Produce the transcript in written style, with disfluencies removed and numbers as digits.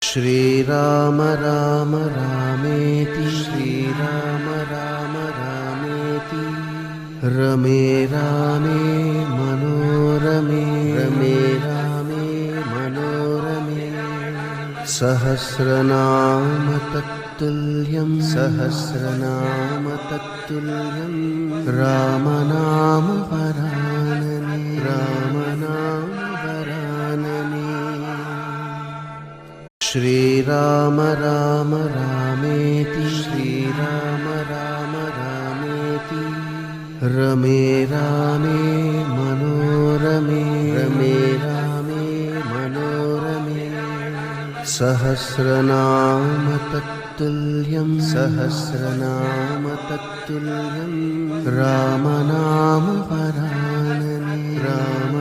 श्रीराम राम रामेति श्रीराम राम रामेति रमे रामे मनोरमे रमे रामे मनोरमे सहस्रनाम तत्तुल्यं सहस्रनाम तत्तुल्यं रामनाम वरानने रामनाम वरानने श्रीराम राम रामेति श्रीराम राम रामेति रमे रामे मनोरमे रमे रामे मनोरमे सहस्रनाम तत्तुल्यं सहस्रनाम तत्तुल्यं रामनाम वरानने राम